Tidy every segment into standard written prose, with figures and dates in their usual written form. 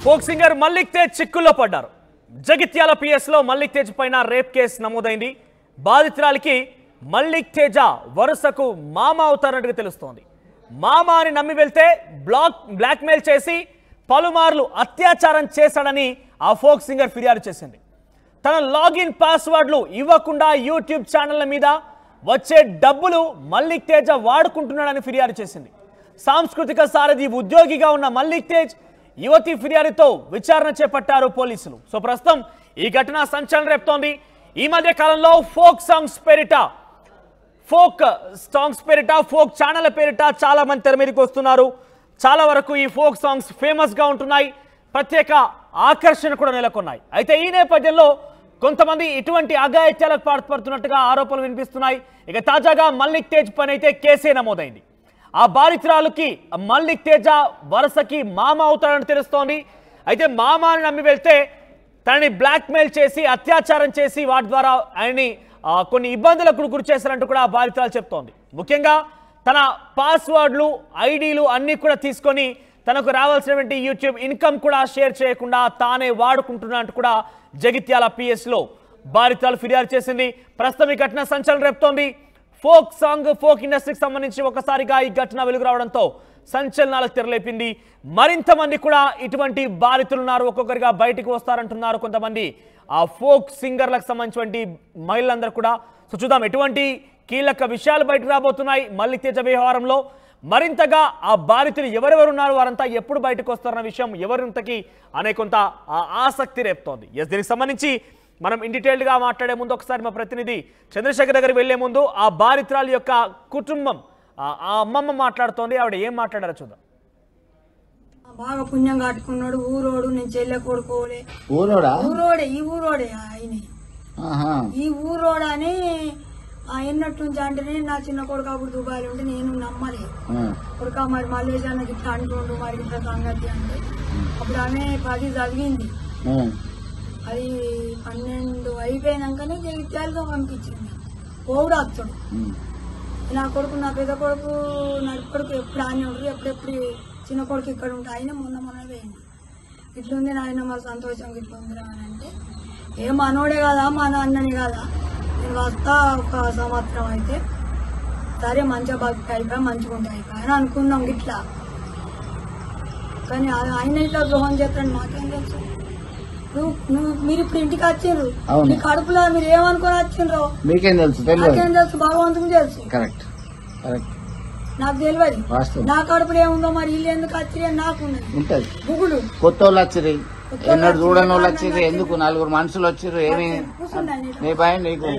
Folk singer Mallik Tej చిక్కుల్లో పడ్డారు. Jagtial PS లో మల్లిక్ తేజ్ పైన రేప్ కేసు నమోదైంది. బాధితురాలికి మల్లిక్ తేజ వరుసకు మామ అవుతారన్నట్టుగా తెలుస్తోంది. మామ అని నమ్మి వెళ్తే బ్లాక్మెయిల్ చేసి పలుమార్లు అత్యాచారం చేశాడని ఆ ఫోక్ సింగర్ ఫిర్యాదు చేసింది. తన లాగిన్ పాస్వర్డ్లు ఇవ్వకుండా యూట్యూబ్ ఛానళ్ల మీద వచ్చే డబ్బులు మల్లిక్ తేజ వాడుకుంటున్నాడని ఫిర్యాదు చేసింది. సాంస్కృతిక సారథి ఉద్యోగిగా ఉన్న మల్లిక్ తేజ్ యువతి ఫిర్యాదుతో విచారణ చేపట్టారు పోలీసులు. సో ప్రస్తుతం ఈ ఘటన సంచలనం రేపుతోంది. ఈ మధ్య కాలంలో ఫోక్ ఛానళ్ల పేరిట చాలా మంది తెర మీదకి వస్తున్నారు. చాలా వరకు ఈ ఫోక్ సాంగ్స్ ఫేమస్ గా ఉంటున్నాయి, ప్రత్యేక ఆకర్షణ కూడా నెలకొన్నాయి. అయితే ఈ నేపథ్యంలో కొంతమంది ఇటువంటి అఘాయిత్యాలకు పాల్పడుతున్నట్టుగా ఆరోపణలు వినిపిస్తున్నాయి. ఇక తాజాగా మల్లిక్ తేజ్ పైన అయితే కేసే నమోదైంది. ఆ బాధితురాలుకి మల్లిక్ తేజ వరుసకి మామ అవుతాడని తెలుస్తోంది. అయితే మామ అని నమ్మి వెళ్తే తనని బ్లాక్మెయిల్ చేసి అత్యాచారం చేసి వాటి ద్వారా ఆయన్ని కొన్ని ఇబ్బందులకు గురి చేశారంటూ కూడా ఆ బాధితురాలు చెప్తోంది. ముఖ్యంగా తన పాస్వర్డ్లు ఐడీలు అన్నీ కూడా తీసుకొని తనకు రావాల్సినటువంటి యూట్యూబ్ ఇన్కమ్ కూడా షేర్ చేయకుండా తానే వాడుకుంటున్నట్టు కూడా జగిత్యాల పిఎస్లో బాధితురాలు ఫిర్యాదు చేసింది. ప్రస్తుతం ఈ ఘటన సంచలనం రేపుతోంది. ఫోక్ ఇండస్ట్రీకి సంబంధించి ఒకసారిగా ఈ ఘటన వెలుగు రావడంతో సంచలనాలకు తెరలేపింది. మరింత మంది కూడా ఇటువంటి బాధితులు ఉన్నారు, ఒక్కొక్కరిగా బయటికి వస్తారంటున్నారు కొంతమంది ఆ ఫోక్ సింగర్లకు సంబంధించినటువంటి మహిళలందరూ కూడా. సో చూద్దాం ఎటువంటి కీలక విషయాలు బయటకు రాబోతున్నాయి మల్లిక్ తేజ వ్యవహారంలో. మరింతగా ఆ బాధితులు ఎవరెవరు ఉన్నారు, వారంతా ఎప్పుడు బయటకు వస్తారన్న విషయం ఎవరింతకి అనే కొంత ఆసక్తి రేపుతోంది. దీనికి సంబంధించి మనం ఇన్ డీటెయిల్డ్గా మాట్లాడే ముందు ఒకసారి మా ప్రతినిధి చంద్రశేఖర్ దగ్గరికి వెళ్లే ముందు ఆ బాధితురాల యొక్క కుటుంబం ఆ అమ్మమ్మ మాట్లాడుతోంది. ఆవిడ ఏం మాట్లాడారో చూద్దాం. బాగా పుణ్యం కట్టుకున్నాడు, ఊరోడు, నేను చెల్లె కొడుకోలే, ఈ ఊరోడే ఆయన, ఈ ఊరోడని ఎన్నట్టు నుంచి అంటే నా చిన్న కొడుకు అప్పుడు దుబాయ్ ఉంటే నేను నమ్మలే. కొడుక మరి మలేషియాకి ఇట్లా అంటుండు, మరి ఇట్లా సంగతి అంటే అప్పుడు ఆమె 10 చదివింది. అది 12 అయిపోయినాకనే జగిత్యాలతో పంపించింది. పోవుడు వస్తాడు నా కొడుకు, నా పెద్ద కొడుకు, నడుపు కొడుకు ఎప్పుడు ఆయన ఉంటారు, ఎప్పుడెప్పుడు చిన్న కొడుకు ఇక్కడ ఉంటే ఆయన మొన్న వేయండి. ఇట్లుంది నాయన మా సంతోషం ఇట్లుందిరా అని అంటే ఏ మనోడే కదా మా నాన్నని కదా, నేను వస్తా 1 సంవత్సరం అయితే సరే మంచిగా బతుకు అయిపోయి మంచిగా ఉంటాయి అని అనుకున్నాం ఇట్లా. కానీ ఆయన ఇట్లా ద్రోహం చేస్తాడు మాకేం తెలుసు. మీరు ఇప్పుడు ఇంటికి వచ్చిండ్రు, మీ కడుపులో మీరు ఏమనుకుని వచ్చిండ్రో మీకేం తెలుసు, నాకేం తెలుసు, భగవంతుకు తెలుసు. నాకు తెలియదు నా కడుపులో ఏముందో, మరి వీళ్ళు ఎందుకు వచ్చిరే నాకు ఉంటది బుగుడు. కొత్త వాళ్ళు వచ్చిర్రు, ఎన్నడు చూడని వాళ్ళు వచ్చిర్రు, ఎందుకు 4 మనుషులు వచ్చిర్రు, ఏమి నీ భయం నీకు.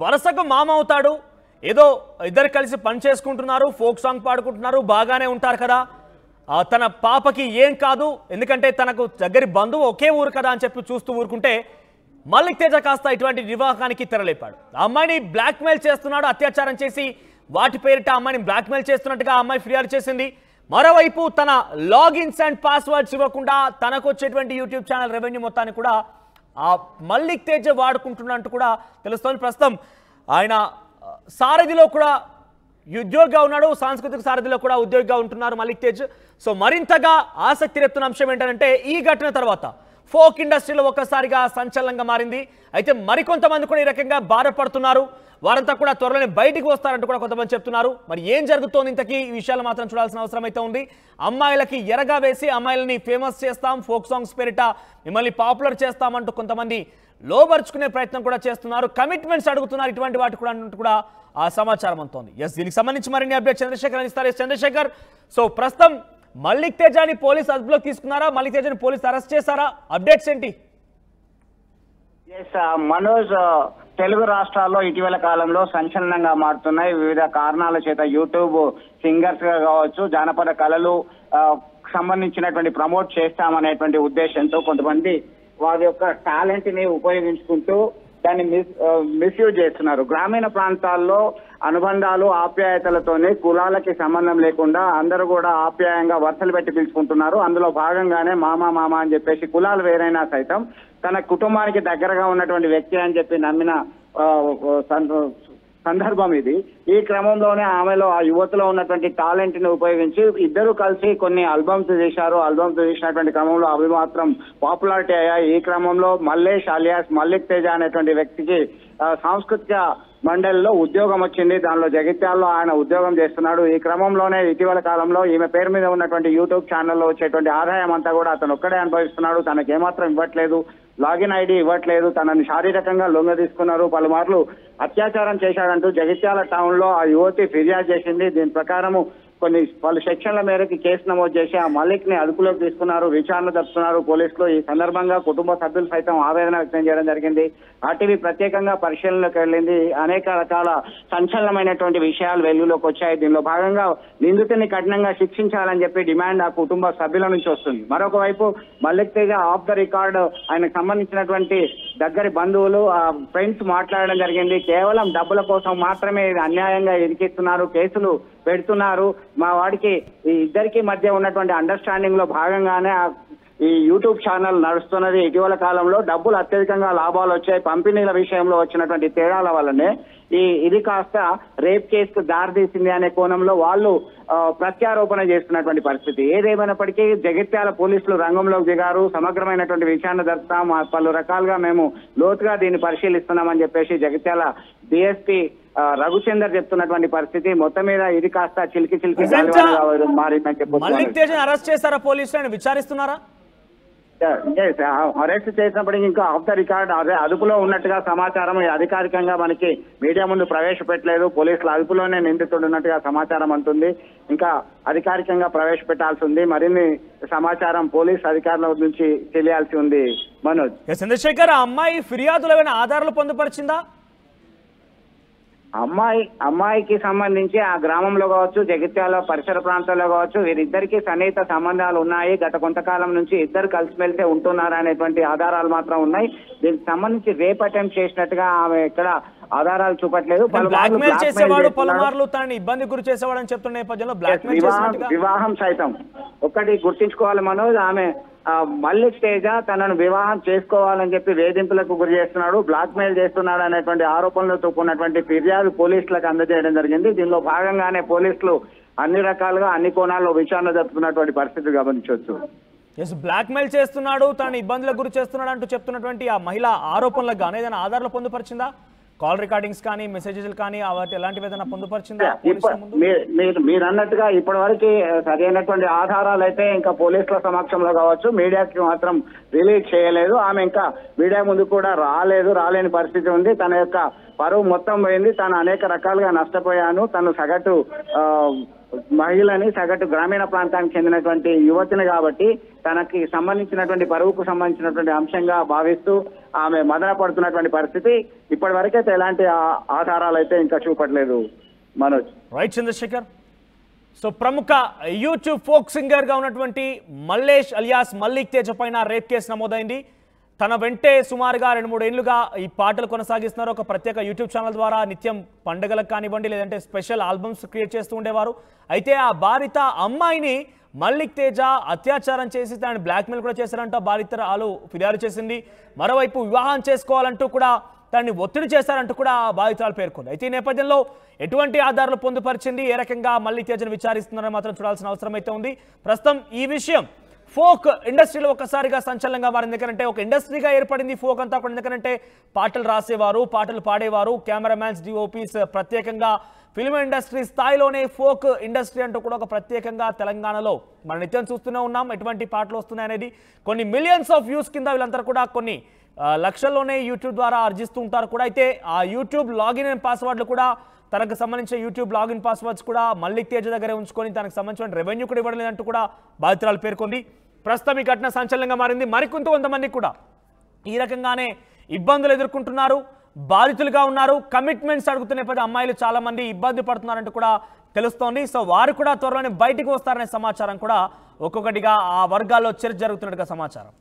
వరుసకు మామ అవుతాడు, ఏదో ఇద్దరు కలిసి పని చేసుకుంటున్నారు, ఫోక్ సాంగ్ పాడుకుంటున్నారు, బాగానే ఉంటారు కదా. తన పాపకి ఏం కాదు, ఎందుకంటే తనకు దగ్గరి బంధువు ఒకే ఊరు కదా అని చెప్పి చూస్తూ ఊరుకుంటే మల్లిక్ తేజ కాస్త ఇటువంటి వివాహానికి తెరలేపాడు. ఆ అమ్మాయిని బ్లాక్మెయిల్ చేస్తున్నాడు, అత్యాచారం చేసి వాటి పేరిట అమ్మాయిని బ్లాక్మెయిల్ చేస్తున్నట్టుగా ఆ అమ్మాయి ఫిర్యాదు చేసింది. మరోవైపు తన లాగిన్స్ అండ్ పాస్వర్డ్స్ ఇవ్వకుండా తనకు వచ్చేటువంటి యూట్యూబ్ ఛానల్ రెవెన్యూ మొత్తాన్ని కూడా ఆ మల్లిక్ తేజ వాడుకుంటున్నట్టు కూడా తెలుస్తోంది. ప్రస్తుతం ఆయన సారథిలో కూడా ఉద్యోగిగా ఉన్నాడు, సాంస్కృతిక సారథిలో కూడా ఉద్యోగిగా ఉంటున్నారు మల్లిక్ తేజ్. సో మరింతగా ఆసక్తి రేపుతున్న అంశం ఏంటంటే ఈ ఘటన తర్వాత ఫోక్ ఇండస్ట్రీలో ఒక్కసారిగా సంచలనంగా మారింది. అయితే మరికొంతమంది కూడా ఈ రకంగా బాధపడుతున్నారు, వారంతా కూడా త్వరలోనే బయటికి వస్తారంటూ కూడా కొంతమంది చెప్తున్నారు. మరి ఏం జరుగుతోంది ఇంతకీ, ఈ విషయాలు మాత్రం చూడాల్సిన అవసరం అయితే ఉంది. అమ్మాయిలకి ఎరగా వేసి అమ్మాయిలని ఫేమస్ చేస్తాం, ఫోక్ సాంగ్స్ పేరిట మిమ్మల్ని పాపులర్ చేస్తామంటూ కొంతమంది లోబర్చుకునే ప్రయత్నం కూడా చేస్తున్నారు, కమిట్మెంట్స్ అడుగుతున్నారు. ఇటువంటి వాటి కూడా ఆ సమాచారం అంతోంది. దీనికి సంబంధించి మరిన్ని అప్డేట్ చంద్రశేఖర్ ఇస్తారు. చంద్రశేఖర్, సో ప్రస్తుతం మల్లిక్ తేజాని పోలీస్ అదుపులోకి తీసుకున్నారా, మల్లిక్ తేజాని పోలీస్ అరెస్ట్ చేశారా, అప్డేట్స్ ఏంటి? మనోజ్, తెలుగు రాష్ట్రాల్లో ఇటీవల కాలంలో సంచలనంగా మారుతున్నాయి. వివిధ కారణాల చేత యూట్యూబ్ సింగర్స్ గా కావచ్చు, జానపద కళలు సంబంధించినటువంటి ప్రమోట్ చేస్తామనేటువంటి ఉద్దేశంతో కొంతమంది వారి యొక్క టాలెంట్ ని ఉపయోగించుకుంటూ దాన్ని మిస్యూజ్ చేస్తున్నారు. గ్రామీణ ప్రాంతాల్లో అనుబంధాలు ఆప్యాయతలతోనే కులాలకి సంబంధం లేకుండా అందరూ కూడా ఆప్యాయంగా వరుసలు పెట్టి పిలుచుకుంటున్నారు. అందులో భాగంగానే మామ అని చెప్పేసి కులాలు వేరైనా సైతం తన కుటుంబానికి దగ్గరగా ఉన్నటువంటి వ్యక్తి అని చెప్పి నమ్మిన సందర్భం ఇది. ఈ క్రమంలోనే ఆమెలో ఆ యువతలో ఉన్నటువంటి టాలెంట్ ని ఉపయోగించి ఇద్దరు కలిసి కొన్ని ఆల్బమ్స్ చేశారు. ఆల్బమ్స్ చేసినటువంటి క్రమంలో అవి మాత్రం పాపులారిటీ అయ్యాయి. ఈ క్రమంలో మల్లేష్ అలియాస్ మల్లిక్ తేజ అనేటువంటి వ్యక్తికి సాంస్కృతిక మండలిలో ఉద్యోగం వచ్చింది. దానిలో జగిత్యాలలో ఆయన ఉద్యోగం చేస్తున్నాడు. ఈ క్రమంలోనే ఇటీవల కాలంలో ఈమె పేరు మీద ఉన్నటువంటి యూట్యూబ్ ఛానల్లో వచ్చేటువంటి ఆదాయం అంతా కూడా అతను ఒక్కడే అనుభవిస్తున్నాడు. తనకు ఏమాత్రం ఇవ్వట్లేదు, లాగిన్ ఐడి ఇవ్వట్లేదు, తనని శారీరకంగా లొంగ తీసుకున్నారు, పలుమార్లు అత్యాచారం చేశాడంటూ జగిత్యాల టౌన్ లో ఆ యువతి ఫిర్యాదు చేసింది. దీని ప్రకారము పలు సెక్షన్ల మేరకు కేసు నమోదు చేసి ఆ మలిక్ ని అదుపులోకి తీసుకున్నారు, విచారణ జరుపుతున్నారు పోలీసులు. ఈ సందర్భంగా కుటుంబ సభ్యులు సైతం ఆవేదన వ్యక్తం చేయడం జరిగింది. ఆర్టీవీ ప్రత్యేకంగా పరిశీలనలోకి వెళ్ళింది. అనేక రకాల సంచలనమైనటువంటి విషయాలు వెలుగులోకి వచ్చాయి. దీనిలో భాగంగా నిందితుని కఠినంగా శిక్షించాలని చెప్పి డిమాండ్ ఆ కుటుంబ సభ్యుల నుంచి వస్తుంది. మరొక వైపు Mallik Teja of the record ఆయనకు సంబంధించినటువంటి దగ్గరి బంధువులు ఫ్రెండ్స్ మాట్లాడడం జరిగింది. కేవలం డబ్బుల కోసం మాత్రమే అన్యాయంగా ఇరికిస్తున్నారు, కేసులు పెడుతున్నారు. మా వాడికి ఈ ఇద్దరికి మధ్య ఉన్నటువంటి అండర్స్టాండింగ్ లో భాగంగానే ఈ యూట్యూబ్ ఛానల్ నడుస్తున్నది. ఇటీవల కాలంలో డబ్బులు అత్యధికంగా లాభాలు వచ్చాయి. పంపిణీల విషయంలో వచ్చినటువంటి తేడాల వల్లనే ఇది కాస్త రేప్ కేసుకు దారితీసింది అనే కోణంలో వాళ్ళు ప్రత్యారోపణ చేస్తున్నటువంటి పరిస్థితి. ఏదేమైనప్పటికీ జగిత్యాల పోలీసులు రంగంలోకి దిగారు. సమగ్రమైనటువంటి విచారణ జరుపుతాం, పలు రకాలుగా మేము లోతుగా దీన్ని పరిశీలిస్తున్నామని చెప్పేసి జగిత్యాల డిఎస్పీ రఘుచందర్ చెప్తున్నటువంటి పరిస్థితి. మొత్తం మీద ఇది కాస్త చిలికి మారిందని చెప్పి మల్లిక్ తేజని అరెస్ట్ చేశారా పోలీసులు, విచారిస్తున్నారా? అరెస్ట్ చేసినప్పటికీ ఇంకా ఆఫ్ ద రికార్డ్ అదుపులో ఉన్నట్టుగా సమాచారం అధికారికంగా మనకి మీడియా ముందు ప్రవేశపెట్టలేదు. పోలీసుల అదుపులోనే నిందితుడు ఉన్నట్టుగా సమాచారం అంటుంది. ఇంకా అధికారికంగా ప్రవేశపెట్టాల్సి ఉంది. మరిన్ని సమాచారం పోలీస్ అధికారుల నుంచి తెలియాల్సి ఉంది. మనోజ్, చంద్రశేఖర్, ఆ అమ్మాయి ఫిర్యాదులు ఏమైనా ఆధారాలు పొందుపరిచిందా? అమ్మాయికి సంబంధించి ఆ గ్రామంలో కావచ్చు, జగిత్యాల పరిసర ప్రాంతాల్లో కావచ్చు, వీరిద్దరికి సన్నిహిత సంబంధాలు ఉన్నాయి. గత కొంతకాలం నుంచి ఇద్దరు కలిసిమెలిసే ఉంటున్నారు అనేటువంటి ఆధారాలు మాత్రం ఉన్నాయి. దీనికి సంబంధించి రేప్ అటెంప్ట్ చేసినట్టుగా ఆమె ఇక్కడ ఆధారాలు చూపట్లేదు. పలుమార్లు తనని ఇబ్బంది గురి చేసేవాడు అని చెప్తున్న నేపథ్యంలో వివాహం సైతం ఒక్కటి గుర్తించుకోవాలి మనోజ్, ఆమె మల్లిక్ తేజ తనను వివాహం చేసుకోవాలని చెప్పి వేధింపులకు గురి చేస్తున్నాడు, బ్లాక్ మెయిల్ చేస్తున్నాడు అనేటువంటి ఆరోపణలతో కూడినటువంటి ఫిర్యాదు పోలీసులకు అందజేయడం జరిగింది. దీనిలో భాగంగానే పోలీసులు అన్ని రకాలుగా అన్ని కోణాల్లో విచారణ జరుపుతున్నటువంటి పరిస్థితి గమనించవచ్చు. బ్లాక్ మెయిల్ చేస్తున్నాడు, తనని ఇబ్బందులకు గురి చేస్తున్నాడు అంటూ చెప్తున్నటువంటి ఆ మహిళ ఆరోపణలకు కానీ ఏదైనా ఆధారాలు పొందుపరిచిందా? కాల్ రికార్డింగ్స్ కానీ మెసేజెస్ కానీ వాటి ఎలాంటివి ఏదైనా పొందుపరిచిందా? మీరు అన్నట్టుగా ఇప్పటి వరకు సరైనటువంటి ఆధారాలు అయితే ఇంకా పోలీసుల సమక్షంలో కావచ్చు, మీడియాకి మాత్రం రిలీజ్ చేయలేదు. ఆమె ఇంకా మీడియా ముందు కూడా రాలేని పరిస్థితి ఉంది. తన యొక్క పరువు మొత్తం పోయింది. తను అనేక రకాలుగా నష్టపోయాను, తను సగటు మహిళని, సగటు గ్రామీణ ప్రాంతానికి చెందినటువంటి యువతిని కాబట్టి తనకి సంబంధించినటువంటి పరువుకు సంబంధించినటువంటి అంశంగా భావిస్తూ ఆమె మదన పడుతున్నటువంటి పరిస్థితి. ఇప్పటి వరకైతే ఎలాంటి ఆధారాలు అయితే ఇంకా చూపట్లేదు. మనోజ్, రైట్ చంద్రశేఖర్. సో ప్రముఖ యూట్యూబ్ ఫోక్ సింగర్ గా ఉన్నటువంటి మల్లేష్ అలియాస్ మల్లిక్ తేజ పైన రేప్ కేసు నమోదైంది. తన వెంటే సుమారుగా 2-3 ఏళ్లుగా ఈ పాటలు కొనసాగిస్తున్నారు. ఒక ప్రత్యేక యూట్యూబ్ ఛానల్ ద్వారా నిత్యం పండుగలకు కానివ్వండి, లేదంటే స్పెషల్ ఆల్బమ్స్ క్రియేట్ చేస్తూ ఉండేవారు. అయితే ఆ బాధిత అమ్మాయిని మల్లిక్ తేజ అత్యాచారం చేసి తనని బ్లాక్మెయిల్ కూడా చేశారంట బాధితురాలు ఫిర్యాదు చేసింది. మరోవైపు వివాహం చేసుకోవాలంటూ కూడా తనని ఒత్తిడి చేశారంటూ కూడా బాధితురాలు పేర్కొంది. అయితే ఈ నేపథ్యంలో ఎటువంటి ఆధారాలు పొందుపరిచింది, ఏ రకంగా మల్లిక్ తేజను విచారిస్తున్నారని మాత్రం చూడాల్సిన అవసరం అయితే ఉంది. ప్రస్తుతం ఈ విషయం ఫోక్ ఇండస్ట్రీలో ఒక్కసారిగా సంచలనంగా మారింది. ఎందుకంటే ఒక ఇండస్ట్రీగా ఏర్పడింది ఫోక్ అంతా కూడా. ఎందుకంటే పాటలు రాసేవారు, పాటలు పాడేవారు, కెమెరామ్యాన్స్, డిఓపీస్, ప్రత్యేకంగా ఫిల్మ్ ఇండస్ట్రీ స్థాయిలోనే ఫోక్ ఇండస్ట్రీ అంటూ కూడా ఒక ప్రత్యేకంగా తెలంగాణలో మనం నిత్యం చూస్తూనే ఉన్నాం. ఎటువంటి పాటలు వస్తున్నాయనేది కొన్ని మిలియన్స్ ఆఫ్ వ్యూస్ కింద వీళ్ళంతా కూడా కొన్ని లక్షల్లోనే యూట్యూబ్ ద్వారా ఆర్జిస్తూ ఉంటారు కూడా. అయితే ఆ యూట్యూబ్ లాగిన్ అండ్ పాస్వర్డ్లు కూడా తనకు సంబంధించిన యూట్యూబ్ లాగిన్ పాస్వర్డ్స్ కూడా మల్లిక్ తేజ దగ్గరే ఉంచుకొని తనకు సంబంధించిన రెవెన్యూ కూడా ఇవ్వడం లేదంటూ కూడా బాధితురాలు పేర్కొంది. ప్రస్తుతం ఈ ఘటన సంచలనంగా మారింది. కొంతమంది కూడా ఈ రకంగానే ఇబ్బందులు ఎదుర్కొంటున్నారు, బాధితులుగా ఉన్నారు. కమిట్మెంట్స్ అడుగుతున్న అమ్మాయిలు చాలా మంది ఇబ్బంది పడుతున్నారంటూ కూడా తెలుస్తోంది. సో వారు కూడా త్వరలోనే బయటికి వస్తారనే సమాచారం కూడా ఒక్కొక్కటిగా ఆ వర్గాల్లో చర్చ జరుగుతున్నట్టుగా సమాచారం.